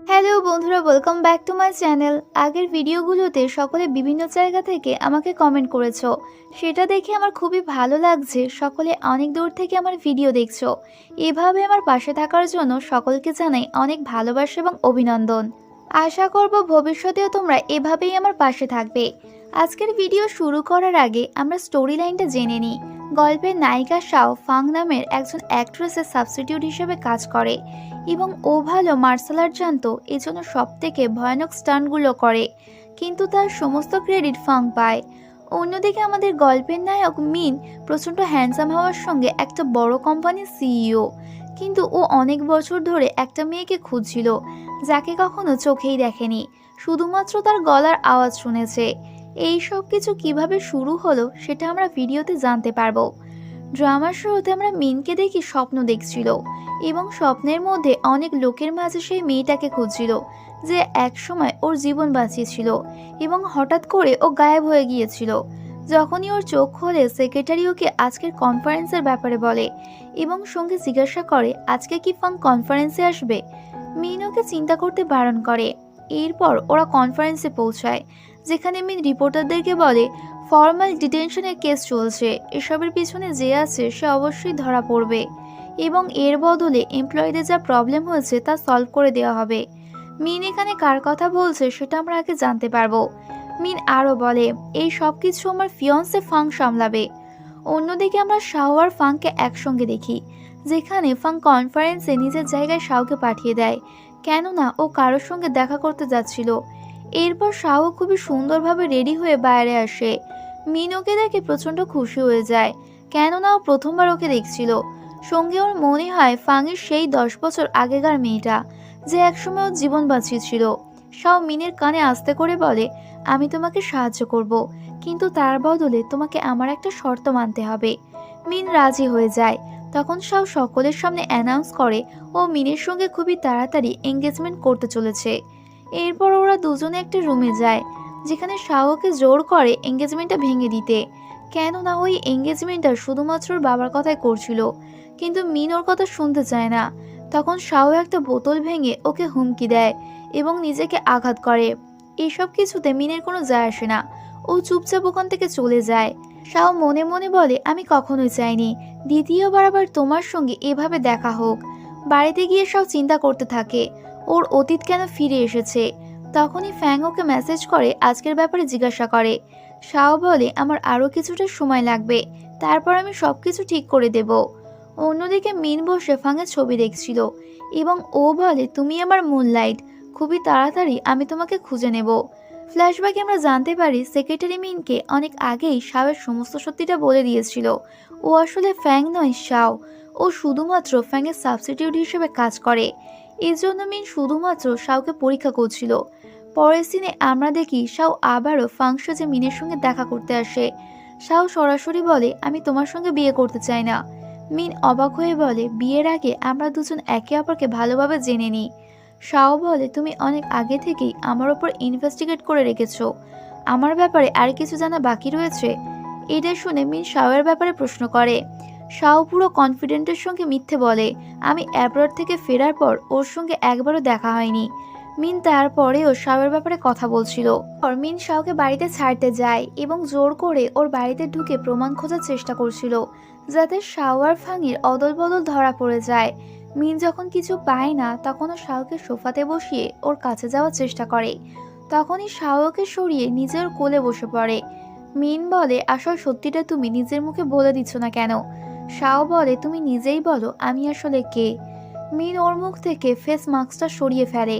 Hello বন্ধুরা, welcome back to my channel. আগের ভিডিওগুলোতে সকলে বিভিন্ন জায়গা থেকে আমাকে কমেন্ট করেছো, সেটা দেখে আমার খুবই ভালো লাগছে। সকলে অনেক দূর থেকে আমার ভিডিও দেখছো। এভাবে আমার পাশে থাকার জন্য সকলকে জানাই অনেক ভালোবাসা এবং অভিনন্দন। আশা করব ভবিষ্যতেও তোমরা এভাবেই আমার পাশে থাকবে। আজকের ভিডিও শুরু করার আগে আমরা স্টোরি লাইনটা জেনে নিই। গল্পের নায়িকা শাও ফাং নামের একজন অ্যাক্ট্রেসের সাবস্টিটিউট হিসেবে কাজ করে এবং ও ভালো মার্শাল আর্ট জানতো, এজন্য সব থেকে ভয়ানক স্টান্টগুলো করে, কিন্তু তার সমস্ত ক্রেডিট ফাং পায়। অন্যদিকে আমাদের গল্পের নায়ক মিন প্রচণ্ড হ্যান্ডসাম হওয়ার সঙ্গে একটা বড় কোম্পানির সিইও, কিন্তু ও অনেক বছর ধরে একটা মেয়েকে খুঁজছিল যাকে কখনো চোখেই দেখেনি, শুধুমাত্র তার গলার আওয়াজ শুনেছে। এই সব কিছু কিভাবে শুরু হলো সেটা আমরা ভিডিওতে জানতে পারবো। ড্রামার শুরুতে আমরা মিনকে দেখি স্বপ্ন দেখছিল এবং স্বপ্নের মধ্যে অনেক লোকের মাঝে সেই মেয়েটাকে খুঁজছিল যে একসময় ওর জীবন বাঁচিয়েছিল, এবং হঠাৎ করে ও গায়েব হয়ে গিয়েছিল। যখনই ওর চোখ খোলে, সেক্রেটারি ওকে আজকের কনফারেন্সের ব্যাপারে বলে এবং সঙ্গে জিজ্ঞাসা করে আজকে কি ফাং কনফারেন্সে আসবে। মিন ওকে চিন্তা করতে বারণ করে। এরপর ওরা কনফারেন্সে পৌঁছায়, যেখানে মিন রিপোর্টারদেরকে বলে ফর্মাল ডিটেনশনের কেস চলছে, এসবের পিছনে যে আছে সে অবশ্যই ধরা পড়বে এবং এর বদলে এমপ্লয়ীদের যা প্রবলেম হয়েছে তা সলভ করে দেওয়া হবে। মিন এখানে কার কথা বলছে সেটা আমরা আগে জানতে পারবো। মিন আরও বলে এই সব কিছু আমার ফিয়ন্সে ফাং সামলাবে। অন্যদিকে আমরা শাও আর ফাংকে একসঙ্গে দেখি, যেখানে ফাং কনফারেন্সে নিজের জায়গায় শাওকে পাঠিয়ে দেয়, কেননা ও কারোর সঙ্গে দেখা করতে যাচ্ছিল। এরপর শাও খুবই সুন্দরভাবে রেডি হয়ে বাইরে আসে। মিন ওকে দেখে প্রচণ্ড খুশি হয়ে যায়, কেননা ও প্রথমবার ওকে দেখছিল। সঙ্গে ওর মনে হয় ফাংয়ের সেই 10 বছর আগেকার মেয়েটা, যে একসময় ওর জীবন বাঁচিয়েছিল। শাও মিনের কানে আস্তে করে বলে আমি তোমাকে সাহায্য করব, কিন্তু তার বদলে তোমাকে আমার একটা শর্ত মানতে হবে। মিন রাজি হয়ে যায়। তখন শাও সকলের সামনে অ্যানাউন্স করে ও মিনের সঙ্গে খুবই তাড়াতাড়ি এঙ্গেজমেন্ট করতে চলেছে। এরপর ওরা দুজনে একটা রুমে যায়, যেখানে শাওকে জোর করে এঙ্গেজমেন্টটা ভেঙে দিতে, কেননা ওই এঙ্গেজমেন্টটা শুধুমাত্র ওর বাবার কথাই করছিল, কিন্তু মিন ওর কথা শুনতে চায় না। তখন শাও একটা বোতল ভেঙে ওকে হুমকি দেয় এবং নিজেকে আঘাত করে। এসব কিছুতে মিনের কোনো যায় আসে না, ও চুপচাপ ওখান থেকে চলে যায়। শাও মনে মনে বলে আমি কখনোই চাইনি দ্বিতীয়বার আবার তোমার সঙ্গে এভাবে দেখা হোক। বাড়িতে গিয়ে শাও চিন্তা করতে থাকে ওর অতীত কেন ফিরে এসেছে। তখনই ফ্যাং ওকে মেসেজ করে আজকের ব্যাপারে জিজ্ঞাসা করে। শাও বলে আমার আরও কিছুটা সময় লাগবে, তারপর আমি সবকিছু ঠিক করে দেব। অন্যদিকে মিন বসে ফাংয়ের ছবি দেখছিল এবং ও বলে তুমি আমার মুনলাইট, খুবই তাড়াতাড়ি আমি তোমাকে খুঁজে নেব। ফ্ল্যাশব্যাকে আমরা জানতে পারি সেক্রেটারি মিনকে অনেক আগেই শাওয়ের সমস্ত সত্যিটা বলে দিয়েছিল। ও আসলে ফ্যাং নয়, শাও। ও শুধুমাত্র ফ্যাংয়ের সাবস্টিটিউট হিসেবে কাজ করে। এই জন্য মিন শুধুমাত্র শাওকে পরীক্ষা করছিল। পরের সিনে আমরা দেখি শাও আবারও ফাংশো যে মিনের সঙ্গে দেখা করতে আসে। শাও সরাসরি বলে আমি তোমার সঙ্গে বিয়ে করতে চাই না। মিন অবাক হয়ে বলে বিয়ের আগে আমরা দুজন একে অপরকে ভালোভাবে জেনে নিই। শাও বলে তুমি অনেক আগে থেকেই আমার ওপর ইনভেস্টিগেট করে রেখেছো, আমার ব্যাপারে আর কিছু জানা বাকি রয়েছে? এটা শুনে মিন শাওয়ের ব্যাপারে প্রশ্ন করে। শাও পুরো কনফিডেন্টের সঙ্গে মিথ্যে বলে আমি অ্যাব্রড থেকে ফেরার পর ওর সঙ্গে একবারও দেখা হয়নি। মিন তারপরেও শাওয়ের ব্যাপারে কথা বলছিল। মিন শাওকে বাড়িতে ছাড়তে যায় এবং জোর করে ওর বাড়িতে ঢুকে প্রমাণ খোঁজার চেষ্টা করছিল, যাতে শাও আর ফাংয়ের অদল বদল ধরা পড়ে যায়। মিন যখন কিছু পায় না, তখন ও শাওকে সোফাতে বসিয়ে ওর কাছে যাওয়ার চেষ্টা করে। তখনই শাওকে সরিয়ে নিজের কোলে বসে পড়ে। মিন বলে আসল সত্যিটা তুমি নিজের মুখে বলে দিচ্ছ না কেন? শাও বলে তুমি নিজেই বলো আমি আসলে কে। মিন ওর মুখ থেকে ফেস মাস্কটা সরিয়ে ফেলে,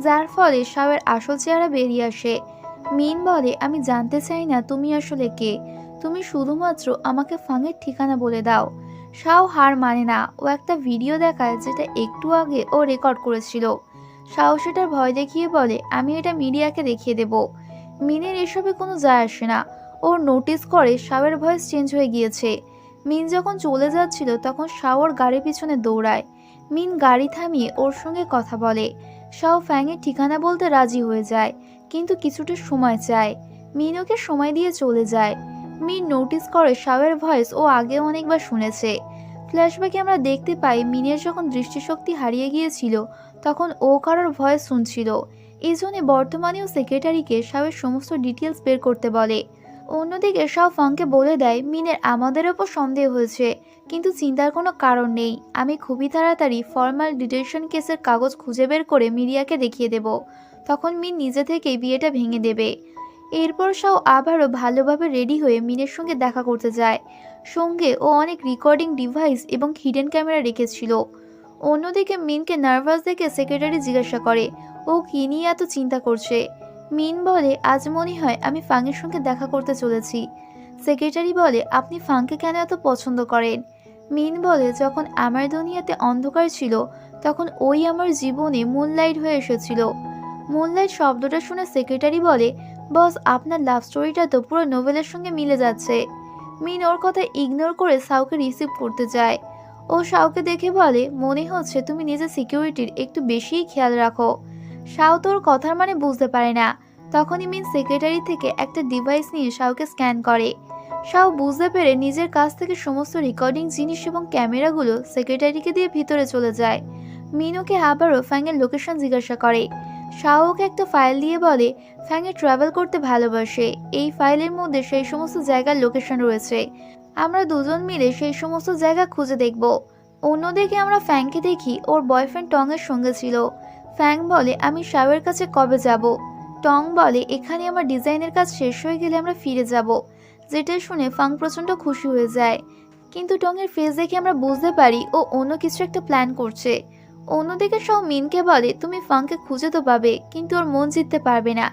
যার ফলে শাওয়ের আসল চেহারা বেরিয়ে আসে। মিন বলে আমি জানতে চাই না তুমি আসলে কে, তুমি শুধুমাত্র আমাকে ফাংয়ের ঠিকানা বলে দাও। শাও হার মানে না, ও একটা ভিডিও দেখায় যেটা একটু আগে ও রেকর্ড করেছিল। শাও সেটার ভয় দেখিয়ে বলে আমি এটা মিডিয়াকে দেখিয়ে দেব। মিনের এসবে কোনো যায় আসে না, ওর নোটিস করে শাওয়ের ভয়েস চেঞ্জ হয়ে গিয়েছে। মিন যখন চলে যাচ্ছিল তখন শাওর গাড়ির পিছনে দৌড়ায়। মিন গাড়ি থামিয়ে ওর সঙ্গে কথা বলে। শাও ফ্যাংয়ের ঠিকানা বলতে রাজি হয়ে যায়, কিন্তু কিছুটা সময় চায়। মিন ওকে সময় দিয়ে চলে যায়। মিন নোটিস করে শাওয়ের ভয়েস ও আগে অনেকবার শুনেছে। ফ্ল্যাশব্যাকে আমরা দেখতে পাই মিনের যখন দৃষ্টিশক্তি হারিয়ে গিয়েছিল তখন ও কারোর ভয়েস শুনছিল। এই জন্য বর্তমানেও সেক্রেটারিকে শাওয়ের সমস্ত ডিটেলস বের করতে বলে। অন্যদিকে শাও ফাংকে বলে দেয় মিনের আমাদের ওপর সন্দেহ হয়েছে, কিন্তু চিন্তার কোনো কারণ নেই। আমি খুবই তাড়াতাড়ি ফর্মাল ডিটেনশন কেসের কাগজ খুঁজে বের করে মিরিয়াকে দেখিয়ে দেব। তখন মিন নিজে থেকেই বিয়েটা ভেঙে দেবে। এরপর শাও আবারও ভালোভাবে রেডি হয়ে মিনের সঙ্গে দেখা করতে যায়। সঙ্গে ও অনেক রেকর্ডিং ডিভাইস এবং হিডেন ক্যামেরা রেখেছিল। অন্যদিকে মিনকে নার্ভাস দেখে সেক্রেটারি জিজ্ঞাসা করে ও কি নিয়ে এত চিন্তা করছে। মিন বলে আজ মনে হয় আমি ফাংয়ের সঙ্গে দেখা করতে চলেছি। সেক্রেটারি বলে আপনি ফাংকে কেন এত পছন্দ করেন। মিন বলে যখন আমার দুনিয়াতে অন্ধকার ছিল তখন ওই আমার জীবনে মুনলাইট হয়ে এসেছিল। মুনলাইট শব্দটা শুনে সেক্রেটারি বলে বস আপনার লাভ স্টোরিটা তো পুরো নোভেলের সঙ্গে মিলে যাচ্ছে। মিন ওর কথা ইগনোর করে শাওকে রিসিভ করতে যায়। ও শাওকে দেখে বলে মনে হচ্ছে তুমি নিজের সিকিউরিটির একটু বেশিই খেয়াল রাখো। শাও তোর কথার মানে বুঝতে পারে না। তখনই মিন সেক্রেটারি থেকে একটা ডিভাইস নিয়ে শাওকে স্ক্যান করে। শাও বুঝতে পেরে নিজের কাছ থেকে সমস্ত রেকর্ডিং জিনিস এবং ক্যামেরাগুলো সেক্রেটারিকে দিয়ে ভিতরে চলে যায়। মিন ওকে আবারও ফ্যাংয়ের লোকেশন জিজ্ঞাসা করে। শাও ওকে একটা ফাইল দিয়ে বলে ফ্যাংয়ে ট্রাভেল করতে ভালোবাসে, এই ফাইলের মধ্যে সেই সমস্ত জায়গার লোকেশন রয়েছে। আমরা দুজন মিলে সেই সমস্ত জায়গা খুঁজে দেখব। অন্যদিকে আমরা ফ্যাংকে দেখি ওর বয়ফ্রেন্ড টংয়ের সঙ্গে ছিল। ফ্যাং বলে আমি শাওয়ের কাছে কবে যাব। টং বলে এখানে আমার ডিজাইনের কাজ শেষ হয়ে গেলে আমরা ফিরে যাব। যেটা শুনে ফাং প্রচণ্ড খুশি হয়ে যায়, কিন্তু টংয়ের ফেস দেখে আমরা বুঝতে পারি ও অন্য কিছু একটা প্ল্যান করছে। অন্যদিকে সব মিনকে বলে তুমি ফাংকে খুঁজে তো পাবে, কিন্তু ওর মন জিততে পারবে না।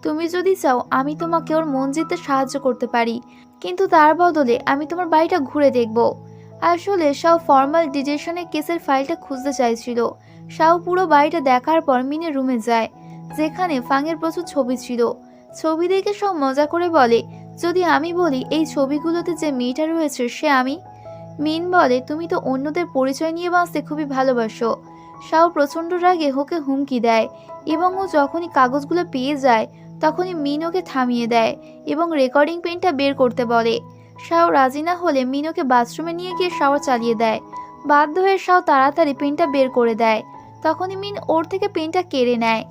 তুমি যদি চাও আমি তোমাকে ওর মন জিততে সাহায্য করতে পারি, কিন্তু তার বদলে আমি তোমার বাড়িটা ঘুরে দেখব। আসলে শাও ফর্মাল ডিটেনশনের কেসের ফাইলটা খুঁজতে চাইছিল। শাও পুরো বাড়িটা দেখার পর মিনের রুমে যায়, যেখানে ফাংয়ের প্রচুর ছবি ছিল। ছবি দেখে সব মজা করে বলে যদি আমি বলি এই ছবিগুলোতে যে মেয়েটা রয়েছে সে আমি। মিন বলে তুমি তো অন্যদের পরিচয় নিয়ে বাঁচতে খুবই ভালোবাসো। শাও প্রচণ্ড রাগে ওকে হুমকি দেয় এবং ও যখনই কাগজগুলো পেয়ে যায় তখনই মিন ওকে থামিয়ে দেয় এবং রেকর্ডিং পেনটা বের করতে বলে। শাও রাজি না হলে মিন ওকে বাথরুমে নিয়ে গিয়ে শাওয়ার চালিয়ে দেয়। বাধ্য হয়ে শাও তাড়াতাড়ি পেনটা বের করে দেয়। তখনই মিন ওর থেকে পেনটা কেড়ে নেয়।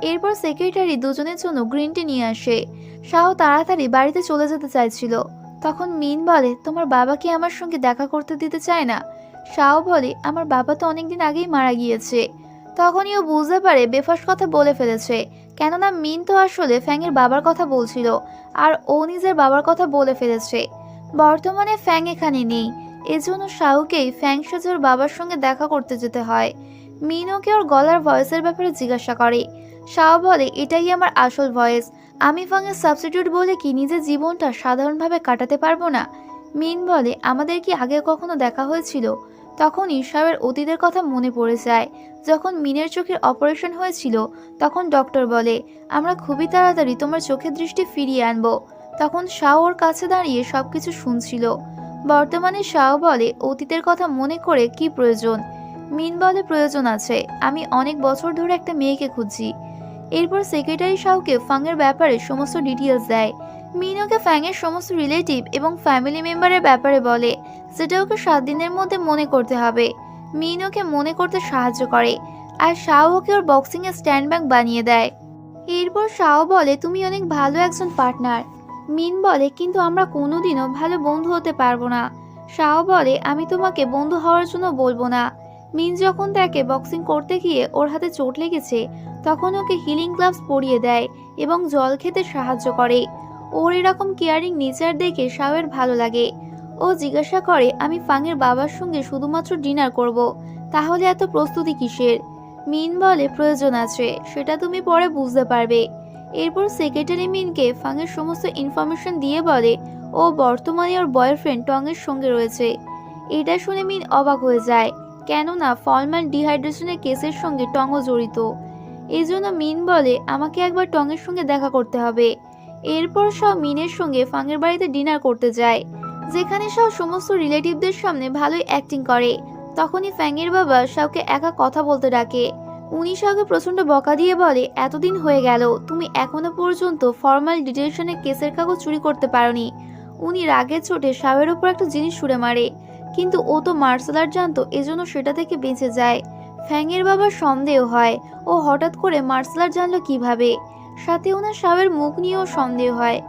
এরপর সেক্রেটারি দুজনের জন্য গ্রিন টি নিয়ে আসে। শাও তাড়াতাড়ি বাড়িতে চলে যেতে চাইছিল। তখন মিন বলে তোমার বাবা কি আমার সঙ্গে দেখা করতে দিতে চায় না। শাও বলে আমার বাবা তো অনেকদিন আগেই মারা গিয়েছে। তখনই ও বুঝতে পারে বেফাস কথা বলে ফেলেছে, কেননা মিন তো আসলে ফ্যাংয়ের বাবার কথা বলছিল আর ও নিজের বাবার কথা বলে ফেলেছে। বর্তমানে ফ্যাং এখানে নেই, এজন্য শাওকেই ফ্যাং সাজে ওর বাবার সঙ্গে দেখা করতে যেতে হয়। মিন ওকে ওর গলার ভয়েসের ব্যাপারে জিজ্ঞাসা করে। শাও বলে এটাই আমার আসল ভয়েস, আমি ফাংয়ের সাবস্টিটিউট বলে কি নিজের জীবনটা সাধারণভাবে কাটাতে পারবো না। মিন বলে আমাদের কি আগে কখনো দেখা হয়েছিল। তখনই শাওয়ের অতীতের কথা মনে পড়ে যায়। যখন মিনের চোখের অপারেশন হয়েছিল তখন ডক্টর বলে আমরা খুবই তাড়াতাড়ি তোমার চোখের দৃষ্টি ফিরিয়ে আনবো। তখন শাও ওর কাছে দাঁড়িয়ে সবকিছু শুনছিল। বর্তমানে শাও বলে অতীতের কথা মনে করে কি প্রয়োজন। মিন বলে প্রয়োজন আছে, আমি অনেক বছর ধরে একটা মেয়েকে খুঁজছি। এরপর সেক্রেটারি শাওকে ফাংয়ের ব্যাপারে সমস্ত ডিটেলস দেয়। মিন ওকে ফ্যাংয়ের সমস্ত রিলেটিভ এবং ফ্যামিলি মেম্বারের ব্যাপারে বলে, যেটা ওকে 7 দিনের মধ্যে মনে করতে হবে। মিন ওকে মনে করতে সাহায্য করে আর শাও ওকে ওর বক্সিংয়ের স্ট্যান্ড ব্যাগ বানিয়ে দেয়। এরপর শাও বলে তুমি অনেক ভালো একজন পার্টনার। মিন বলে কিন্তু আমরা কোনোদিনও ভালো বন্ধু হতে পারবো না। শাও বলে আমি তোমাকে বন্ধু হওয়ার জন্য বলবো না। মিন যখন তাকে বক্সিং করতে গিয়ে ওর হাতে চোট লেগেছে তখন ওকে হিলিং গ্লাভস পরিয়ে দেয় এবং জল খেতে সাহায্য করে। ওর এরকম কেয়ারিং নেচার দেখে শাওয়ের ভালো লাগে। ও জিজ্ঞাসা করে আমি ফাংয়ের বাবার সঙ্গে শুধুমাত্র ডিনার করব, তাহলে এত প্রস্তুতি কিসের। মিন বলে প্রয়োজন আছে, সেটা তুমি পরে বুঝতে পারবে। এরপর সেক্রেটারি মিনকে ফাংয়ের সমস্ত ইনফরমেশন দিয়ে বলে ও বর্তমানে ওর বয়ফ্রেন্ড টংয়ের সঙ্গে রয়েছে। এটা শুনে মিন অবাক হয়ে যায়, কেননা ফর্মাল ডিহাইড্রেশনের কেসের সঙ্গে টংও জড়িত। এই জন্য মিন বলে আমাকে একবার টংয়ের সঙ্গে দেখা করতে হবে। এরপর সব মিনের সঙ্গে ফাংয়ের বাড়িতে ডিনার করতে যায়, যেখানে সব সমস্ত রিলেটিভদের সামনে ভালোই অ্যাক্টিং করে। তখনই ফ্যাংয়ের বাবা শাওকে একা কথা বলতে ডাকে। উনি শাওকে প্রচণ্ড বকা দিয়ে বলে এতদিন হয়ে গেল তুমি এখনো পর্যন্ত ফর্মাল ডিটেনশনের কেসের কাগজ চুরি করতে পারোনি। উনি রাগের চোটে শাওয়ের উপর একটা জিনিস ছুঁড়ে মারে, কিন্তু ও তো মার্শাল আর্ট জানতো, এজন্য সেটা থেকে বেঁচে যায়। ফ্যাংয়ের বাবার সন্দেহ হয় ও হঠাৎ করে মার্শাল আর্ট জানলো কিভাবে। সাথে ওনার শাওয়ের মুখ নিয়েও সন্দেহ হয়,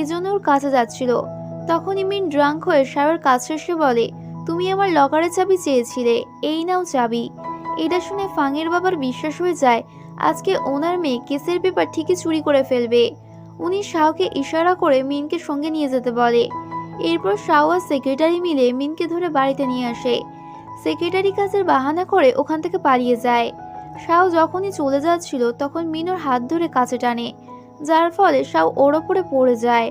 এজন্য ওর কাছে যাচ্ছিল। তখনই মিন ড্রাঙ্ক হয়ে শাওয়ের কাছে এসে বলে, তুমি আমার লকারের চাবি চেয়েছিলে, এই নাও চাবি। এটা শুনে ফাংয়ের বাবার বিশ্বাস হয়ে যায় আজকে ওনার মেয়ে কেসের পেপার ঠিকই চুরি করে ফেলবে। উনি শাওকে ইশারা করে মিনকে সঙ্গে নিয়ে যেতে বলে। এরপর শাও আর সেক্রেটারি মিলে মিনকে ধরে বাড়িতে নিয়ে আসে। সেক্রেটারি কাজের বাহানা করে ওখান থেকে পালিয়ে যায়। শাও যখনই চলে যাচ্ছিল তখন মিন ওর হাত ধরে কাছে টানে, যার ফলে শাও ওর ওপরে পড়ে যায়।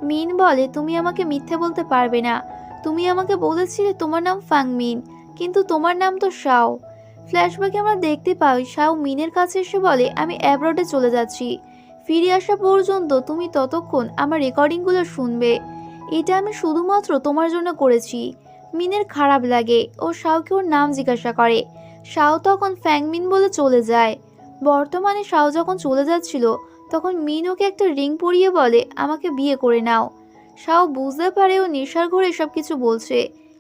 মিন বলে, তুমি আমাকে মিথ্যে বলতে পারবে না, তুমি আমাকে বলেছিলে তোমার নাম ফাং মিন, কিন্তু তোমার নাম তো শাও। ফ্ল্যাশব্যাকে আমরা দেখতে পাই শাও মিনের কাছে এসে বলে, আমি অ্যাব্রডে চলে যাচ্ছি, ফিরে আসা পর্যন্ত তুমি ততক্ষণ আমার রেকর্ডিংগুলো শুনবে, এটা আমি শুধুমাত্র তোমার জন্য করেছি। মিনের খারাপ লাগে ও শাওকে ওর নাম জিজ্ঞাসা করে। শাও তখন ফ্যাং মিন বলে চলে যায়। বর্তমানে শাও যখন চলে যাচ্ছিল তখন মিন ওকে একটা রিং পরিয়ে বলে, আমাকে বিয়ে করে নাও। শাও বুঝতে পারে ও নেশার ঘরে সব কিছু বলছে,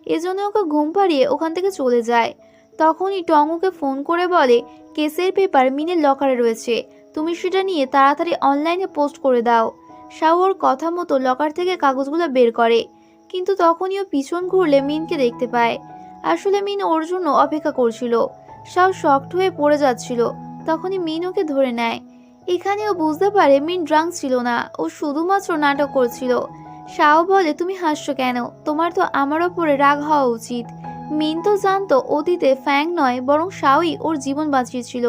এজন্য ওকে ঘুম পাড়িয়ে ওখান থেকে চলে যায়। তখনই টং ওকে ফোন করে বলে, কেসের পেপার মিনের লকারে রয়েছে, তুমি সেটা নিয়ে তাড়াতাড়ি অনলাইনে পোস্ট করে দাও। শাও ওর কথা মতো লকার থেকে কাগজগুলো বের করে, কিন্তু তখনই ও পিছন ঘুরলে মিনকে দেখতে পায়। আসলে মিন ওর জন্য অপেক্ষা করছিল। শাও শক্ট হয়ে পড়ে যাচ্ছিল, তখনই মিন ওকে ধরে নেয়। এখানে ও বুঝতে পারে মিন ড্রাঙ্ক ছিল না, ও শুধুমাত্র নাটক করছিল। শাও বলে, তুমি হাসছো কেন, তোমার তো আমার ওপরে রাগ হওয়া উচিত। মিন তো জানতো অতীতে ফ্যাং নয় বরং শাওই ওর জীবন বাঁচিয়েছিল,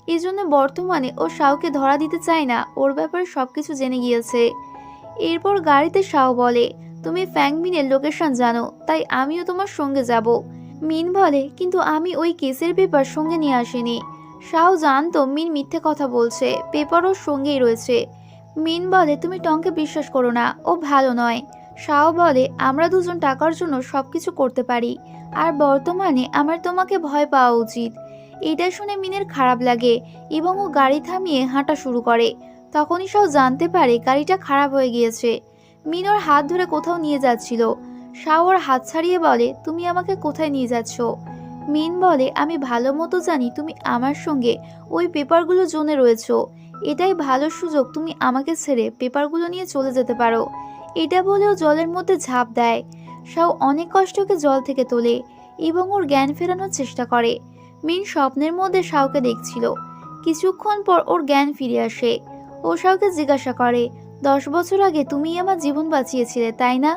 এজন্য বর্তমানে ও শাওকে ধরা দিতে চায় না, ওর ব্যাপারে সবকিছু জেনে গিয়েছে। এরপর গাড়িতে শাও বলে, তুমি ফ্যাং মিনের লোকেশন জানো, তাই আমিও তোমার সঙ্গে যাব। মিন বলে, কিন্তু আমি ওই কেসের পেপার সঙ্গে নিয়ে আসিনি। শাও জানতো মিন মিথ্যে কথা বলছে, পেপার ওর সঙ্গেই রয়েছে। মিন বলে, তুমি টংকে বিশ্বাস করো না, ও ভালো নয়। শাও বলে, আমরা দুজন টাকার জন্য সবকিছু করতে পারি, আর বর্তমানে আমার তোমাকে ভয় পাওয়া উচিত। এটা শুনে মিনের খারাপ লাগে এবং ও গাড়ি থামিয়ে হাঁটা শুরু করে। তখনই শাও জানতে পারে গাড়িটা খারাপ হয়ে গিয়েছে। মিন ওর হাত ধরে কোথাও নিয়ে যাচ্ছিল। শাও ওর হাত ছাড়িয়ে বলে, তুমি আমাকে কোথায় নিয়ে যাচ্ছ? মিন বলে, আমি ভালো মতো জানি তুমি আমার সঙ্গে ওই পেপারগুলো জোনে রয়েছো, এটাই ভালো সুযোগ, তুমি আমাকে ছেড়ে পেপারগুলো নিয়ে চলে যেতে পারো। এটা বলেও জলের মধ্যে ঝাঁপ দেয়। শাও অনেক কষ্টকে জল থেকে তোলে এবং ওর জ্ঞান ফেরানোর চেষ্টা করে। মিন স্বপ্নের মধ্যে শাওকে দেখছিল। কিছুক্ষণ পর ওর জ্ঞান ফিরে আসে। ও শাওকে জিজ্ঞাসা করে, 10 বছর আগে তুমি আমার জীবন বাঁচিয়েছিলে, তাই না?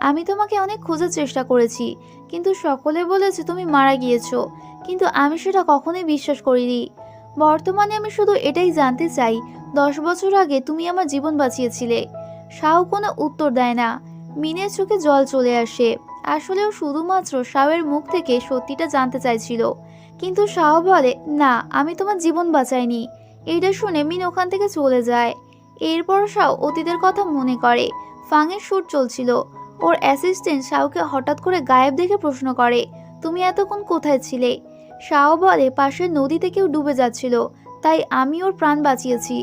আমি তোমাকে অনেক খোঁজার চেষ্টা করেছি, কিন্তু সকলে বলেছে তুমি মারা গিয়েছো, কিন্তু আমি সেটা কখনোই বিশ্বাস করিনি। বর্তমানে আমি শুধু এটাই জানতে চাই, 10 বছর আগে তুমি আমার জীবন বাঁচিয়েছিলে। শাও কোনো উত্তর দেয় না। মিনের চোখে জল চলে আসে। আসলেও শুধুমাত্র শাওয়ের মুখ থেকে সত্যিটা জানতে চাইছিল, কিন্তু শাও বলে, না, আমি তোমার জীবন বাঁচাইনি। এইটা শুনে মিন ওখান থেকে চলে যায়। এরপর শাও অতীতের কথা মনে করে। ফাংয়ের শুট চলছিল। ওর অ্যাসিস্ট্যান্ট শাওকে হঠাৎ করে গায়েব দেখে প্রশ্ন করে, তুমি এতক্ষণ কোথায় ছিলে? শাও বলে, পাশের নদীতে কেউ ডুবে যাচ্ছিল, তাই আমি ওর প্রাণ বাঁচিয়েছি।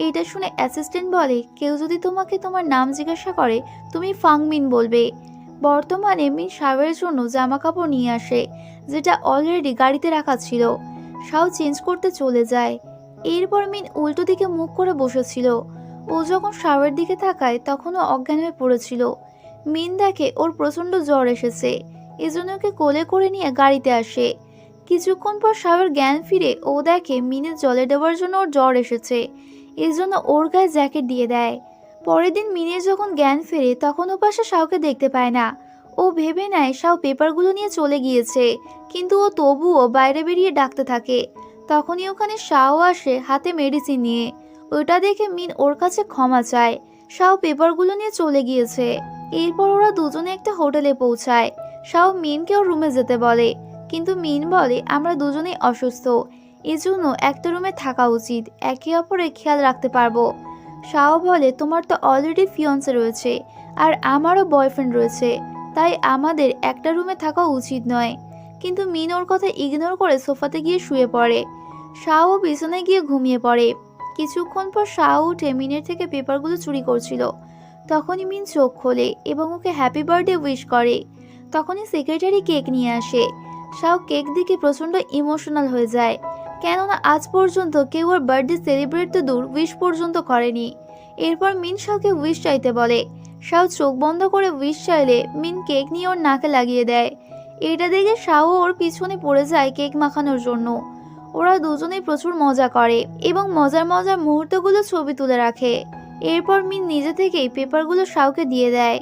এইটা শুনে অ্যাসিস্ট্যান্ট বলে, কেউ যদি তোমাকে তোমার নাম জিজ্ঞাসা করে তুমি ফাং মিন বলবে। বর্তমানে মিন শাওয়ের জন্য জামা কাপড় নিয়ে আসে, যেটা অলরেডি গাড়িতে রাখা ছিল। শাও চেঞ্জ করতে চলে যায়। এরপর মিন উল্টো দিকে মুখ করে বসেছিল। ও যখন শাওয়ের দিকে তাকায় তখনও অজ্ঞান হয়ে পড়েছিল। মিন দেখে ওর প্রচন্ড জ্বর এসেছে, এজন্য ওকে কোলে করে নিয়ে গাড়িতে আসে। কিছুক্ষণ পর শাওয়ের জ্ঞান ফিরে ও দেখে মিনের জলে দেওয়ার জন্য ওর জ্বর এসেছে, এজন্য ওর গায়ে জ্যাকেট দিয়ে দেয়। পরের দিন মিনের যখন জ্ঞান ফেরে তখন ও পাশে শাওকে দেখতে পায় না। ও ভেবে নেয় শাও পেপারগুলো নিয়ে চলে গিয়েছে, কিন্তু ও তবুও বাইরে বেরিয়ে ডাকতে থাকে। তখনই ওখানে শাও আসে হাতে মেডিসিন নিয়ে। ওটা দেখে মিন ওর কাছে ক্ষমা চায়। শাও পেপারগুলো নিয়ে চলে গিয়েছে। এরপর ওরা দুজনে একটা হোটেলে পৌঁছায়। শাও মিনকে ওর রুমে যেতে বলে, কিন্তু মিন বলে, আমরা দুজনেই অসুস্থ, এজন্য একটা রুমে থাকা উচিত, একে অপরের খেয়াল রাখতে পারবো। শাও বলে, তোমার তো অলরেডি ফিয়ন্সে রয়েছে আর আমারও বয়ফ্রেন্ড রয়েছে, তাই আমাদের একটা রুমে থাকা উচিত নয়। কিন্তু মিন ওর কথা ইগনোর করে সোফাতে গিয়ে শুয়ে পড়ে। শাও বিছানায় গিয়ে ঘুমিয়ে পড়ে। কিছুক্ষণ পর শাও উঠে মিনের থেকে পেপারগুলো চুরি করছিল। তখনই মিন চোখ খোলে এবং ওকে হ্যাপি বার্থডে উইশ করে। তখনই সেক্রেটারি কেক নিয়ে আসে। শাও কেক দেখে প্রচন্ড ইমোশনাল হয়ে যায়, কেননা আজ পর্যন্ত কেউ ওর বার্থডে সেলিব্রেট তো দূর, উইশ পর্যন্ত করেনি। এরপর মিন শাওকে উইশ চাইতে বলে। শাও চোখ বন্ধ করে উইশ চাইলে মিন কেক নিয়ে ওর নাকে লাগিয়ে দেয়। এটা দেখে শাও ওর পিছনে পড়ে যায় কেক মাখানোর জন্য। ওরা দুজনেই প্রচুর মজা করে এবং মজার মজার মুহূর্তগুলো ছবি তুলে রাখে। এরপর মিন নিজে থেকেই পেপারগুলো শাওকে দিয়ে দেয়।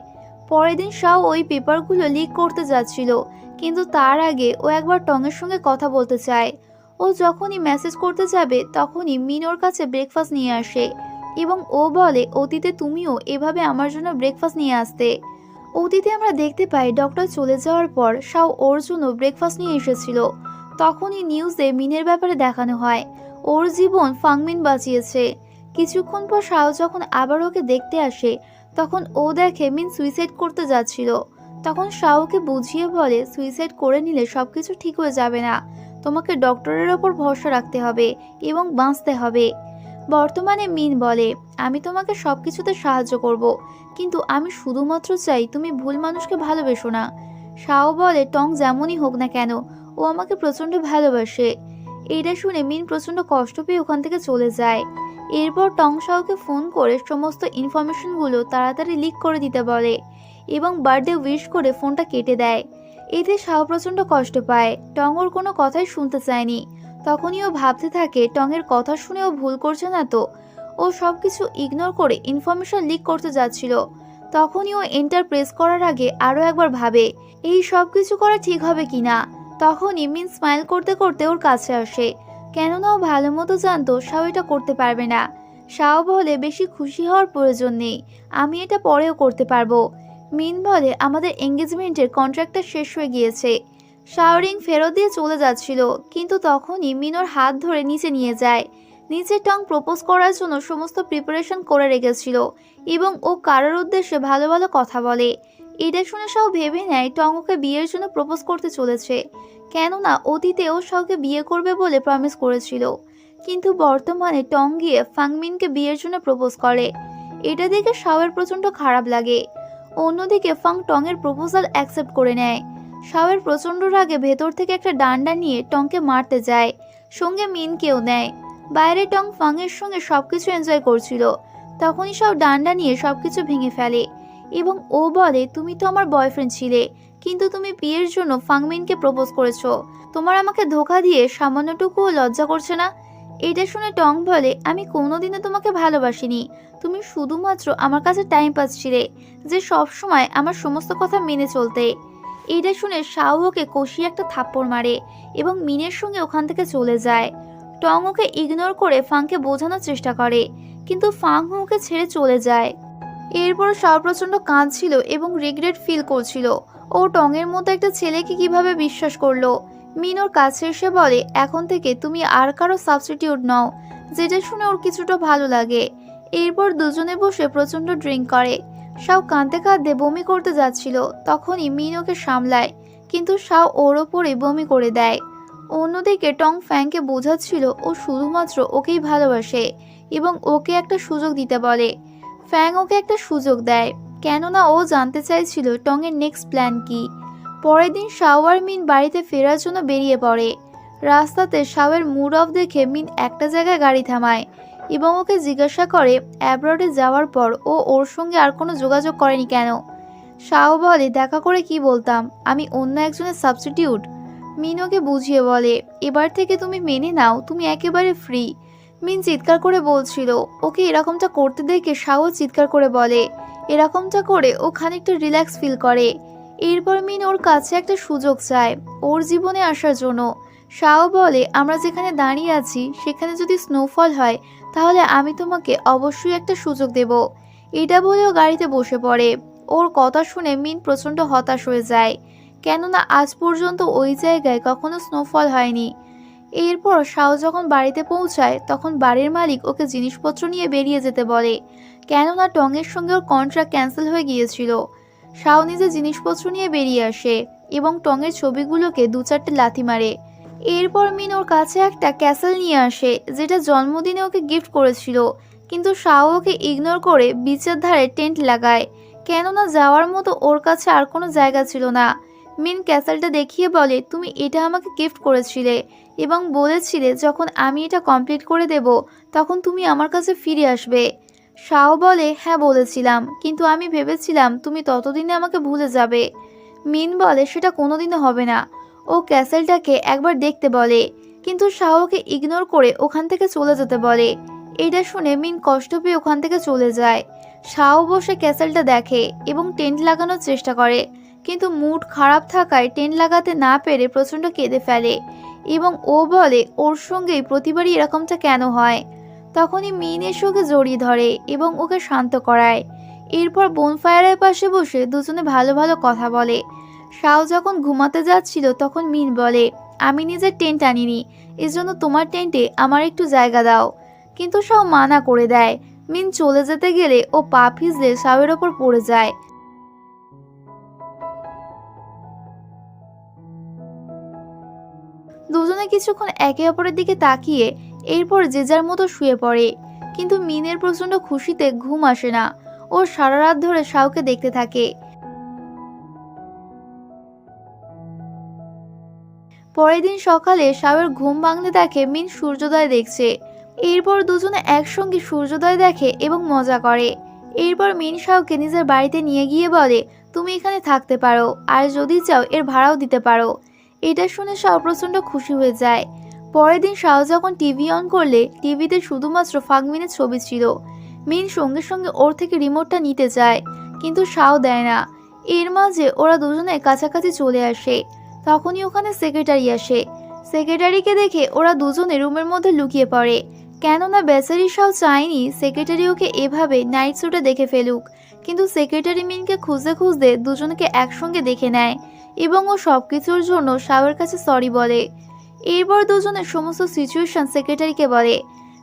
পরের দিন শাও ওই পেপারগুলো লিক করতে যাচ্ছিল, কিন্তু তার আগে ও একবার টঙের সঙ্গে কথা বলতে চায়। ও যখনই মেসেজ করতে যাবে তখনই মিন ওর কাছে ব্রেকফাস্ট নিয়ে আসে এবং ও বলে অতীতে তুমিও এভাবে আমার জন্য ব্রেকফাস্ট নিয়ে আসতে। অতীতে আমরা দেখতে পাই ডক্টর চলে যাওয়ার পর শাও ওর জন্য ব্রেকফাস্ট নিয়ে এসেছিল। তখনই নিউজে মিনের ব্যাপারে দেখানো হয় ওর জীবন ফাংমিন বাঁচিয়েছে। কিছুক্ষণ পর শাও যখন আবার ওকে দেখতে আসে তখন ও দেখে মিন সুইসাইড করতে যাচ্ছিল। তখন শাওকে বুঝিয়ে বলে সুইসাইড করে নিলে সবকিছু ঠিক হয়ে যাবে না, তোমাকে ডক্টরের ওপর ভরসা রাখতে হবে এবং বাঁচতে হবে। বর্তমানে মিন বলে আমি তোমাকে সবকিছুতে সাহায্য করব, কিন্তু আমি শুধুমাত্র চাই তুমি ভুল মানুষকে ভালোবেসো না। শাও বলে টং যেমনই হোক না কেন ও আমাকে প্রচন্ড ভালোবাসে। এটা শুনে মিন প্রচন্ড কষ্ট পেয়ে ওখান থেকে চলে যায়। এরপর টং শাওকে ফোন করে সমস্ত ইনফরমেশনগুলো তাড়াতাড়ি লিক করে দিতে বলে এবং বার্থডে উইশ করে ফোনটা কেটে দেয়। এতে শাও প্রচন্ড কষ্ট পায়, টং ওর কোনো কথাই শুনতে চায়নি। তখনই ও ভাবতে থাকে টঙের কথা শুনে ও ভুল করছে না তো। ও সবকিছু ইগনোর করে ইনফরমেশন লিক করতে যাচ্ছিল। তখনই ও এন্টার প্রেস করার আগে আরও একবার ভাবে এই সব কিছু করা ঠিক হবে কিনা। তখনই মিন স্মাইল করতে করতে ওর কাছে আসে, কেননা ও ভালো মতো জানতো শাও এটা করতে পারবে না। শাও বলে বেশি খুশি হওয়ার প্রয়োজন নেই, আমি এটা পরেও করতে পারবো। মিন বলে আমাদের এঙ্গেজমেন্টের কন্ট্রাক্টটা শেষ হয়ে গিয়েছে। শাও রিং ফেরত দিয়ে চলে যাচ্ছিল, কিন্তু তখনই মিন ওর হাত ধরে নিচে নিয়ে যায়। নিচে টং প্রপোজ করার জন্য সমস্ত প্রিপারেশন করে রেখেছিল এবং ও কারোর উদ্দেশ্যে ভালো ভালো কথা বলে। এটা শুনে শাও ভেবে নেয় টং ওকে বিয়ের জন্য প্রপোজ করতে চলেছে, কেননা অতীতে ও শাওকে বিয়ে করবে বলে প্রমিস করেছিল। কিন্তু বর্তমানে টং গিয়ে ফাংমিনকে বিয়ের জন্য প্রপোজ করে। এটা দেখে শাওয়ের প্রচন্ড খারাপ লাগে। অন্যদিকে ফাং টং এর প্রপোজাল অ্যাকসেপ্ট করে নেয়। শাওয়ের প্রচন্ড রাগে ভেতর থেকে একটা ডান্ডা নিয়ে টংকে মারতে যায়, সঙ্গে মিনকেও নেয়। বাইরে টং ফাং এর সঙ্গে সবকিছু এনজয় করছিল, তখনই সব ডান্ডা নিয়ে সবকিছু ভেঙে ফেলে এবং ও বলে তুমি তো আমার বয়ফ্রেন্ড ছিলে, কিন্তু তুমি বিয়ের জন্য ফাংমিনকে প্রপোজ করেছো, তোমার আমাকে ধোকা দিয়ে সামান্যটুকুও লজ্জা করছে না। এটা শুনে টং বলে আমি কোনোদিনও তোমাকে ভালোবাসিনি, তুমি শুধুমাত্র আমার কাছে টাইম পাস ছিলে যে সবসময় আমার সমস্ত কথা মেনে চলতে। এটা শুনে শাও ওকে কষিয়ে একটা থাপ্পড় মারে এবং মিনের সঙ্গে ওখান থেকে চলে যায়। টং ওকে ইগনোর করে ফাংকে বোঝানোর চেষ্টা করে, কিন্তু ফাং ওকে ছেড়ে চলে যায়। এরপর শাও প্রচন্ড কাঁদছিল এবং রিগ্রেট ফিল করছিল ও টঙের মতো একটা ছেলেকে কিভাবে বিশ্বাস করলো। মিন ওর কাছে এসে বলে এখন থেকে তুমি আর কারো সাবস্টিটিউট নও, যেটা শুনে ওর কিছুটা ভালো লাগে। এরপর দুজনে বসে প্রচন্ড ড্রিঙ্ক করে। শাও কাঁদতে কাঁদতে বমি করতে যাচ্ছিল, তখনই মিন ওকে সামলায়, কিন্তু শাও ওর ওপরে বমি করে দেয়। অন্যদিকে টং ফ্যাংকে বোঝাচ্ছিল ও শুধুমাত্র ওকেই ভালোবাসে এবং ওকে একটা সুযোগ দিতে বলে। ফ্যাং ওকে একটা সুযোগ দেয়, কেননা ও জানতে চাইছিল টংয়ের নেক্সট প্ল্যান কি। পরের দিন শাও আর মিন বাড়িতে ফেরার জন্য বেরিয়ে পড়ে। রাস্তাতে শাওয়ের মুড অফ দেখে মিন একটা জায়গায় গাড়ি থামায় এবং ওকে জিজ্ঞাসা করে অ্যাব্রডে যাওয়ার পর ও ওর সঙ্গে আর কোনো যোগাযোগ করেনি কেন। শাও বলে দেখা করে কি বলতাম, আমি অন্য একজনের সাবস্টিটিউট। মিন ওকে বুঝিয়ে বলে এবার থেকে তুমি মেনে নাও, তুমি একেবারে ফ্রি। মিন চিৎকার করে বলছিল, ওকে এরকমটা করতে দেখে শাও চিৎকার করে বলে এরকমটা করে ও খানিকটা রিল্যাক্স ফিল করে। এরপর মিন ওর কাছে একটা সুযোগ চায় ওর জীবনে আসার জন্য। শাও বলে আমরা যেখানে দাঁড়িয়ে আছি সেখানে যদি স্নোফল হয় তাহলে আমি তোমাকে অবশ্যই একটা সুযোগ দেব। এটা বলেও গাড়িতে বসে পড়ে। ওর কথা শুনে মিন প্রচণ্ড হতাশ হয়ে যায়, কেননা আজ পর্যন্ত ওই জায়গায় কখনো স্নোফল হয়নি। এরপর শাও যখন বাড়িতে পৌঁছায় তখন বাড়ির মালিক ওকে জিনিসপত্র নিয়ে বেরিয়ে যেতে বলে, কেননা টঙের সঙ্গে ওর কন্ট্রাক্ট ক্যান্সেল হয়ে গিয়েছিল। শাও নিজে জিনিসপত্র নিয়ে বেরিয়ে আসে এবং টঙের ছবিগুলোকে দু চারটে লাথি মারে। এরপর মিন ওর কাছে একটা ক্যাসেল নিয়ে আসে যেটা জন্মদিনে ওকে গিফট করেছিল, কিন্তু শাও ওকে ইগনোর করে বিচের ধারে টেন্ট লাগায়, কেননা যাওয়ার মতো ওর কাছে আর কোনো জায়গা ছিল না। মিন ক্যাসেলটা দেখিয়ে বলে, তুমি এটা আমাকে গিফট করেছিলে এবং বলেছিলে যখন আমি এটা কমপ্লিট করে দেব তখন তুমি আমার কাছে ফিরে আসবে। শাও বলে, হ্যাঁ বলেছিলাম, কিন্তু আমি ভেবেছিলাম তুমি ততদিনে আমাকে ভুলে যাবে। মিন বলে, সেটা কোনোদিনও হবে না। ও ক্যাসেলটাকে একবার দেখতে বলে, কিন্তু শাওকে ইগনোর করে ওখান থেকে চলে যেতে বলে। এটা শুনে মিন কষ্ট পেয়ে ওখান থেকে চলে যায়। শাও বসে ক্যাসেলটা দেখে এবং টেন্ট লাগানোর চেষ্টা করে, কিন্তু মুড খারাপ থাকায় টেন্ট লাগাতে না পেরে প্রচণ্ড কেঁদে ফেলে এবং ও বলে ওর সঙ্গেই প্রতিবারই এরকমটা কেন হয়। তখনই মিন এসে ওকে জড়িয়ে ধরে এবং ওকে শান্ত করায়। এরপর বোনফায়ারের পাশে বসে দুজনে ভালো ভালো কথা বলে। শাও যখন ঘুমাতে যাচ্ছিল তখন মিন বলে, আমি নিজের টেন্ট আনিনি, এজন্য তোমার টেন্টে আমার একটু জায়গা দাও। কিন্তু শাও মানা করে দেয়। মিন চলে যেতে গেলে ও পা পিছলে শাওয়ের ওপর পড়ে যায়। দুজনে কিছুক্ষণ একে অপরের দিকে তাকিয়ে এরপর যে যার মতো শুয়ে পড়ে। কিন্তু মিনের প্রচন্ড খুশিতে ঘুম আসে না। ও সারা রাত ধরে শাওকে দেখতে থাকে। পরের দিন সকালে শাওয়ের ঘুম ভাঙলে দেখে মিন সূর্যোদয় দেখছে। এরপর দুজনে একসঙ্গে সূর্যোদয় দেখে এবং মজা করে। এরপর মিন শাওকে নিজের বাড়িতে নিয়ে গিয়ে বলে, তুমি এখানে থাকতে পারো, আর যদি চাও এর ভাড়াও দিতে পারো। এটা শুনে শাও প্রচন্ড খুশি হয়ে যায়। পরের দিন শাও যখন টিভি অন করলে টিভিতে শুধুমাত্র ফাংমিনের ছবি ছিল। মিন সঙ্গে সঙ্গে ওর থেকে রিমোটটা নিতে চায়, কিন্তু শাও দেয় না। এর মাঝে ওরা দুজনে কাছাকাছি চলে আসে। তখনই ওখানে সেক্রেটারি আসে। সেক্রেটারিকে দেখে ওরা দুজনে রুমের মধ্যে লুকিয়ে পড়ে, কেননা বেচারি শাও চায়নি সেক্রেটারি ওকে এভাবে নাইট স্যুটে দেখে ফেলুক। কিন্তু সেক্রেটারি মিনকে খুঁজতে খুঁজতে দুজনকে একসঙ্গে দেখে নেয় এবং ও সবকিছুর জন্য শাওয়ের কাছে সরি বলে। এরপর দুজনের সমস্ত সিচুয়েশন সেক্রেটারিকে বলে।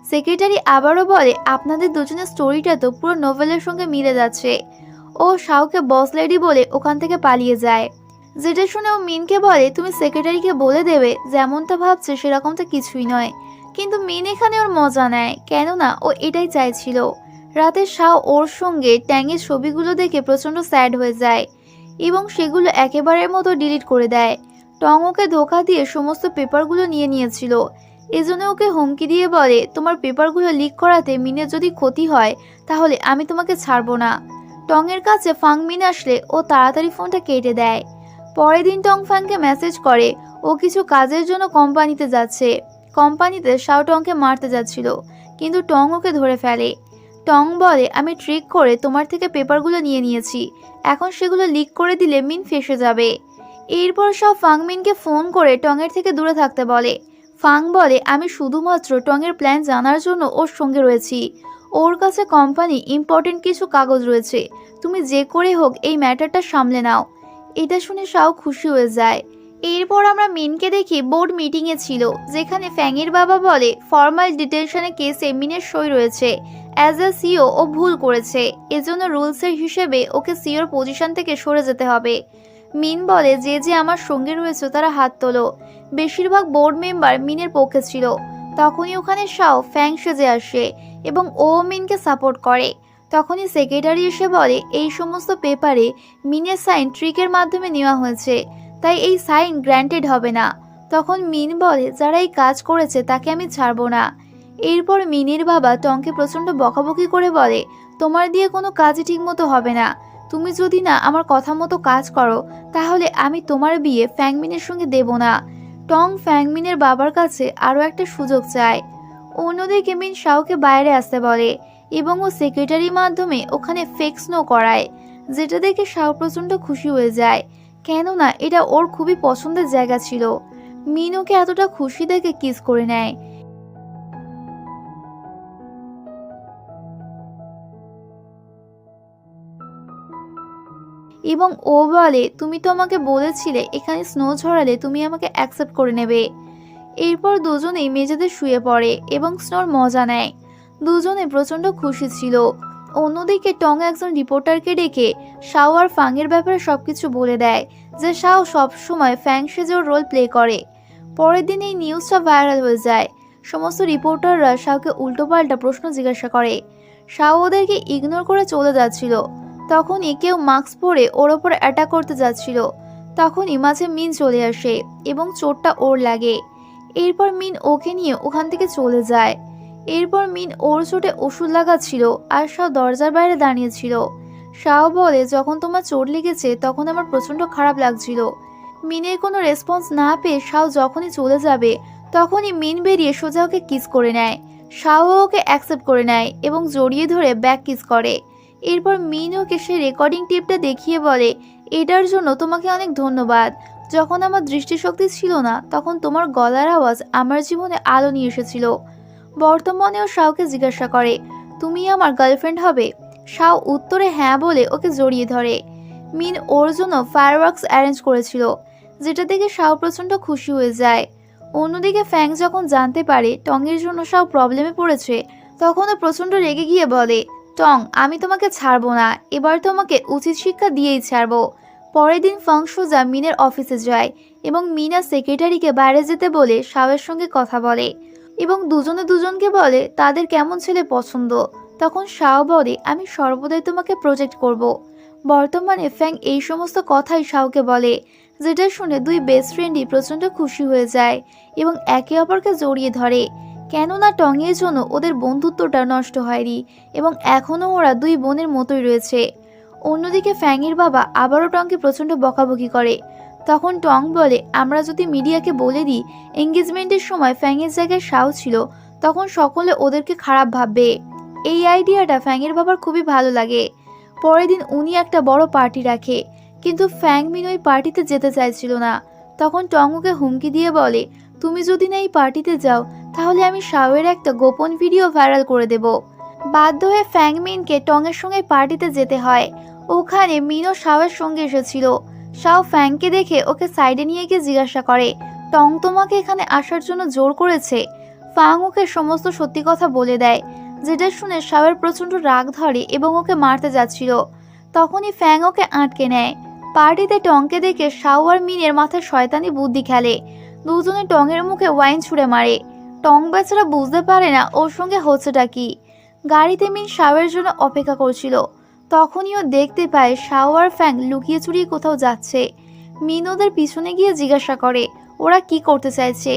সেক্রেটারি আবারও বলে, আপনাদের দুজনের স্টোরিটা তো পুরো নোভেলের সঙ্গে মিলে যাচ্ছে। ও শাওকে বস লেডি বলে ওখান থেকে পালিয়ে যায়। যেটা শুনে ও মিনকে বলে, তুমি সেক্রেটারিকে বলে দেবে যেমনটা ভাবছে সেরকমটা কিছুই নয়। কিন্তু মিন এখানে ওর মজা নেয়, কেননা ও এটাই চাইছিল। রাতে শাও ওর সঙ্গে ট্যাঙের ছবিগুলো দেখে প্রচণ্ড স্যাড হয়ে যায় এবং সেগুলো একেবারের মতো ডিলিট করে দেয়। টং ওকে ধোকা দিয়ে সমস্ত পেপারগুলো নিয়ে নিয়েছিল। এজন্য ওকে হুমকি দিয়ে বলে, তোমার পেপারগুলো লিক করাতে মিনের যদি ক্ষতি হয় তাহলে আমি তোমাকে ছাড়বো না। টংয়ের কাছে ফাং মিন আসলে ও তাড়াতাড়ি ফোনটা কেটে দেয়। পরের দিন টং ফ্যাংকে মেসেজ করে ও কিছু কাজের জন্য কোম্পানিতে যাচ্ছে। কোম্পানিতে শাও টংকে মারতে যাচ্ছিল, কিন্তু টং ওকে ধরে ফেলে। টং বলে, আমি ট্রিক করে তোমার থেকে পেপারগুলো নিয়ে নিয়েছি, এখন সেগুলো লিক করে দিলে মিন ফেঁসে যাবে। এরপর শাও ফাং মিনকে ফোন করে টংয়ের থেকে দূরে থাকতে বলে। ফাং বলে, আমি শুধুমাত্র টংয়ের প্ল্যান জানার জন্য ওর সঙ্গে রয়েছি। ওর কাছে কোম্পানি ইম্পর্টেন্ট কিছু কাগজ রয়েছে, তুমি যে করে হোক এই ম্যাটারটা সামলে নাও। এটা শুনে শাও খুশি হয়ে যায়। এরপর আমরা মিনকে দেখি বোর্ড মিটিংয়ে ছিল, যেখানে ফ্যাংয়ের বাবা বলে ফর্মাল ডিটেনশনে কেসে মিনের সই রয়েছে। অ্যাজ এ সিও ও ভুল করেছে, এজন্য রুলসের হিসেবে ওকে সিওর পজিশন থেকে সরে যেতে হবে। মিন বলে, যে যে আমার সঙ্গে রয়েছে তারা হাত তোলো। বেশিরভাগ বোর্ড মেম্বার মিনের পক্ষে ছিল। তখনই ওখানে শাও ফ্যাং সেজে আসে এবং ও মিনকে সাপোর্ট করে। তখনই সেক্রেটারি এসে বলে, এই সমস্ত পেপারে মিনের সাইন ট্রিকের মাধ্যমে নেওয়া হয়েছে, তাই এই সাইন গ্র্যান্টেড হবে না। তখন মিন বলে, যারা এই কাজ করেছে তাকে আমি ছাড়বো না। এরপর মিনের বাবা টংকে প্রচণ্ড বকাবকি করে বলে, তোমার দিয়ে কোনো কাজই ঠিক মতো হবে না। তুমি যদি না আমার কথা মতো কাজ করো তাহলে আমি তোমার বিয়ে ফ্যাংমিনের সঙ্গে দেব না। টং ফ্যাংমিনের বাবার কাছে আরও একটা সুযোগ চায়। অন্যদিকে মিন শাওকে বাইরে আসতে বলে এবং ও সেক্রেটারির মাধ্যমে ওখানে ফেক স্নো করায়, যেটা দেখে শাও প্রচণ্ড খুশি হয়ে যায়, কেননা এটা ওর খুবই পছন্দের জায়গা ছিল। মিন ওকে এতটা খুশি দেখে কিস করে নেয় এবং ও বলে, তুমি তো আমাকে বলেছিলে এখানে স্নো ঝরালে তুমি আমাকে অ্যাকসেপ্ট করে নেবে। এরপর দুজনেই মেঝেতে শুয়ে পড়ে এবং স্নোর মজা নেয়। দুজনে প্রচণ্ড খুশি ছিল। অন্যদিকে টং একজন রিপোর্টারকে ডেকে শাও আর ফাংয়ের ব্যাপারে সবকিছু বলে দেয়, যে শাও সবসময় ফ্যাং সেজেও রোল প্লে করে। পরের দিন এই নিউজটা ভাইরাল হয়ে যায়। সমস্ত রিপোর্টাররা শাওকে উল্টোপাল্টা প্রশ্ন জিজ্ঞাসা করে। শাও ওদেরকে ইগনোর করে চলে যাচ্ছিল। তখনই কেউ মাস্ক পরে ওর ওপর অ্যাটাক করতে যাচ্ছিল। তখনই মাঝে মিন চলে আসে এবং চোটটা ওর লাগে। এরপর মিন ওকে নিয়ে ওখান থেকে চলে যায়। এরপর মিন ওর চোটে ওষুধ লাগাচ্ছিল আর শাও দরজার বাইরে দাঁড়িয়েছিল। শাও বলে, যখন তোমার চোট লেগেছে তখন আমার প্রচন্ড খারাপ লাগছিল। মিনের কোনো রেসপন্স না পেয়ে শাও যখনই চলে যাবে তখনই মিন বেরিয়ে সোজা ওকে কিস করে নেয়। শাও ওকে অ্যাকসেপ্ট করে নেয় এবং জড়িয়ে ধরে ব্যাক কিস করে। এরপর মিন ওকে সে রেকর্ডিং টিপটা দেখিয়ে বলে, এটার জন্য তোমাকে অনেক ধন্যবাদ। যখন আমার দৃষ্টিশক্তি ছিল না তখন তোমার গলার আওয়াজ আমার জীবনে আলো নিয়ে এসেছিল। বর্তমানেও শাওকে জিজ্ঞাসা করে, তুমি আমার গার্লফ্রেন্ড হবে? শাও উত্তরে হ্যাঁ বলে ওকে জড়িয়ে ধরে। মিন ওর জন্য ফায়ারওয়ার্কস অ্যারেঞ্জ করেছিল, যেটা দেখে শাও প্রচণ্ড খুশি হয়ে যায়। অন্যদিকে ফ্যাং যখন জানতে পারে টংয়ের জন্য শাও প্রবলেমে পড়েছে তখন ও প্রচণ্ড রেগে গিয়ে বলে, টং, আমি তোমাকে ছাড়বো না, এবার তোমাকে উচিত শিক্ষা দিয়েই ছাড়বো। পরের দিন ফং সোজা মিনের অফিসে যায় এবং মিনা সেক্রেটারিকে বাইরে যেতে বলে শাওয়ের সঙ্গে কথা বলে এবং দুজনে দুজনকে বলে তাদের কেমন ছেলে পছন্দ। তখন শাও বলে, আমি সর্বদাই তোমাকে প্রজেক্ট করব। বর্তমানে ফ্যাং এই সমস্ত কথাই শাওকে বলে, যেটা শুনে দুই বেস্ট ফ্রেন্ডই প্রচণ্ড খুশি হয়ে যায় এবং একে অপরকে জড়িয়ে ধরে। কেননা টংয়ের জন্য ওদের বন্ধুত্বটা নষ্ট হয়নি এবং এখনও ওরা দুই বোনের মতোই রয়েছে। অন্যদিকে ফ্যাংয়ের বাবা আবারও টংকে প্রচণ্ড বকাবকি করে। তখন টং বলে, আমরা যদি মিডিয়াকে বলে দিই এঙ্গেজমেন্টের সময় ফ্যাংয়ের জায়গায় শাও ছিল তখন সকলে ওদেরকে খারাপ ভাববে। এই আইডিয়াটা ফ্যাংয়ের বাবার খুবই ভালো লাগে। পরের দিন উনি একটা বড় পার্টি রাখে, কিন্তু ফ্যাং মিন ওই পার্টিতে যেতে চাইছিল না। তখন টং ওকে হুমকি দিয়ে বলে, তুমি যদি না এই পার্টিতে যাও তাহলে আমি শাওয়ের একটা গোপন ভিডিও ভাইরাল করে দেব। বাধ্য হয়ে ফ্যাং মিনকে টংয়ের সঙ্গে পার্টিতে যেতে হয়। ওখানে মিনও শাওয়ের সঙ্গে এসেছিল। শাও ফ্যাংকে দেখে ওকে সাইডে নিয়ে গিয়ে জিজ্ঞাসা করে, টং তোমাকে এখানে আসার জন্য জোর করেছে? ফ্যাং ওকে সমস্ত সত্যি কথা বলে দেয়, যেটা শুনে শাওয়ের প্রচণ্ড রাগ ধরে এবং ওকে মারতে যাচ্ছিল। তখনই ফ্যাং ওকে আটকে নেয়। পার্টিতে টংকে দেখে শাও আর মিনের মাথায় শয়তানি বুদ্ধি খেলে। দুজনে টংয়ের মুখে ওয়াইন ছুঁড়ে মারে। টং বেচারা বুঝতে পারে না ওর সঙ্গে হচ্ছেটা কি। গাড়িতে মিন শাওয়ের জন্য অপেক্ষা করছিল। তখনই ও দেখতে পায় শাও আর ফ্যাং লুকিয়ে চুরিয়ে কোথাও যাচ্ছে। মিন ওদের পিছনে গিয়ে জিজ্ঞাসা করে ওরা কি করতে চাইছে।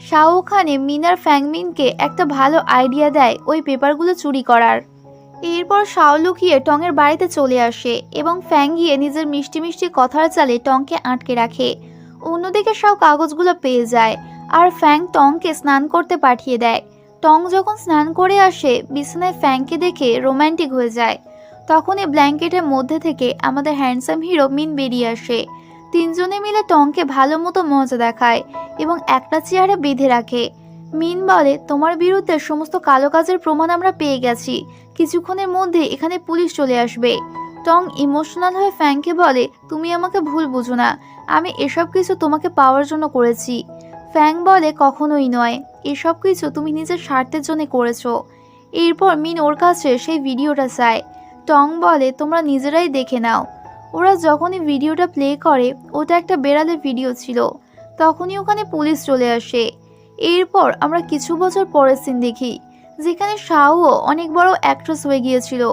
শাও ওখানে মিন আর ফ্যাং মিনকে একটা ভালো আইডিয়া দেয় ওই পেপারগুলো চুরি করার। এরপর শাও লুকিয়ে টংয়ের বাড়িতে চলে আসে এবং ফ্যাং গিয়ে নিজের মিষ্টি মিষ্টি কথার চালে টংকে আটকে রাখে। অন্যদিকে শাও কাগজগুলো পেয়ে যায় আর ফ্যাং টংকে স্নান করতে পাঠিয়ে দেয়। টং যখন স্নান করে আসে বিছানায় ফ্যাংকে দেখে রোম্যান্টিক হয়ে যায়। তখনই ব্ল্যাঙ্কেটের মধ্যে থেকে আমাদের হ্যান্ডসাম হিরো মিন বেরিয়ে আসে। তিনজনে মিলে টংকে ভালো মতো মজা দেখায় এবং একটা চেয়ারে বেঁধে রাখে। মিন বলে, তোমার বিরুদ্ধে সমস্ত কালো কাজের প্রমাণ আমরা পেয়ে গেছি, কিছুক্ষণের মধ্যে এখানে পুলিশ চলে আসবে। টং ইমোশনাল হয়ে ফ্যাংকে বলে, তুমি আমাকে ভুল বুঝো না, আমি এসব কিছু তোমাকে পাওয়ার জন্য করেছি। ফ্যাং বলে, কখনোই নয়, এসব কিছু তুমি নিজের স্বার্থের জন্য করেছো। এরপর মিন ওর কাছে সেই ভিডিওটা চায়। টং বলে, তোমরা নিজেরাই দেখে নাও। ওরা যখনই ভিডিওটা প্লে করে ওটা একটা বেড়ালের ভিডিও ছিল। তখনই ওখানে পুলিশ চলে আসে। এরপর আমরা কিছু বছর পরের সিন দেখি, যেখানে শাওও অনেক বড় অ্যাক্ট্রেস হয়ে গিয়েছিল।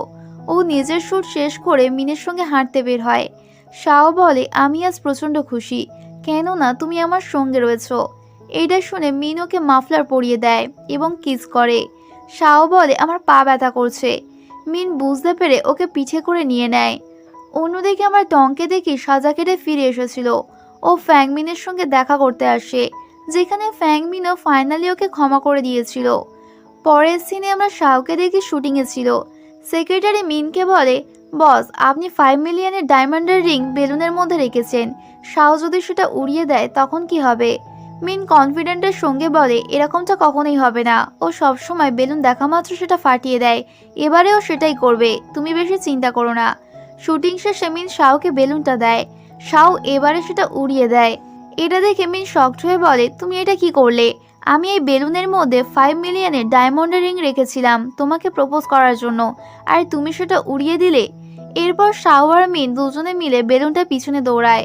ও নিজের শ্যুট শেষ করে মিনের সঙ্গে হাঁটতে বের হয়। শাও বলে, আমি আজ প্রচণ্ড খুশি, কেননা তুমি আমার সঙ্গে রয়েছো। এইটা শুনে মিন ওকে মাফলার পরিয়ে দেয় এবং কিস করে। শাও বলে, আমার পা ব্যথা করছে। মিন বুঝতে পেরে ওকে পিঠে করে নিয়ে নেয়। অন্যদিকে আমরা টংকে দেখি সাজা কেটে ফিরে এসেছিল। ও ফ্যাং মিনের সঙ্গে দেখা করতে আসে, যেখানে ফ্যাং মিনও ফাইনালি ওকে ক্ষমা করে দিয়েছিল। পরের সিনে আমরা শাওকে দেখি শুটিংয়ে ছিল। সেক্রেটারি মিনকে বলে, বস, আপনি 5 মিলিয়নের ডায়মন্ডের রিং বেলুনের মধ্যে রেখেছেন, শাও যদি সেটা উড়িয়ে দেয় তখন কি হবে? মিন কনফিডেন্টের সঙ্গে বলে, এরকমটা কখনোই হবে না, ও সবসময় বেলুন দেখা মাত্র সেটা ফাটিয়ে দেয়, এবারেও সেটাই করবে, তুমি বেশি চিন্তা করো না। শুটিং শেষে মিন শাওকে বেলুনটা দেয়। শাও এবারে সেটা উড়িয়ে দেয়। এটা দেখে মিন শকড হয়ে বলে, তুমি এটা কি করলে? আমি এই বেলুনের মধ্যে 5 মিলিয়নের ডায়মন্ডের রিং রেখেছিলাম তোমাকে প্রপোজ করার জন্য, আর তুমি সেটা উড়িয়ে দিলে। এরপর শাও আর মিন দুজনে মিলে বেলুনটা পিছনে দৌড়ায়।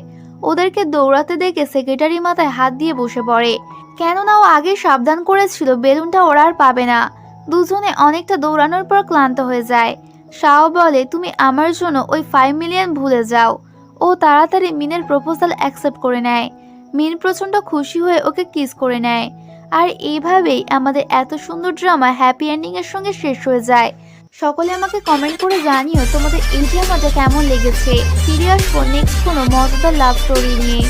ওদেরকে দৌড়াতে দেখে সেক্রেটারি মাথায় হাত দিয়ে বসে পড়ে, কেননা ও আগে সাবধান করেছিল বেলুনটা ওরা আর পাবে না। দুজনে অনেকটা দৌড়ানোর পর ক্লান্ত হয়ে যায়। শাও বলে, তুমি আমার জন্য ওই 5 মিলিয়ন ভুলে যাও। ও তাড়াতাড়ি মিনের প্রপোজাল অ্যাকসেপ্ট করে নেয়। মিন প্রচণ্ড খুশি হয়ে ওকে কিস করে নেয়। আর এইভাবেই আমাদের এত সুন্দর ড্রামা হ্যাপি এন্ডিংয়ের সঙ্গে শেষ হয়ে যায়। সকলে আমাকে কমেন্ট করে জানিও তোমাদের এই ড্রামাটা কেমন লেগেছে। ফিরে আসবো নেক্সট কোনো মজাদার লাভ স্টোরি নিয়ে।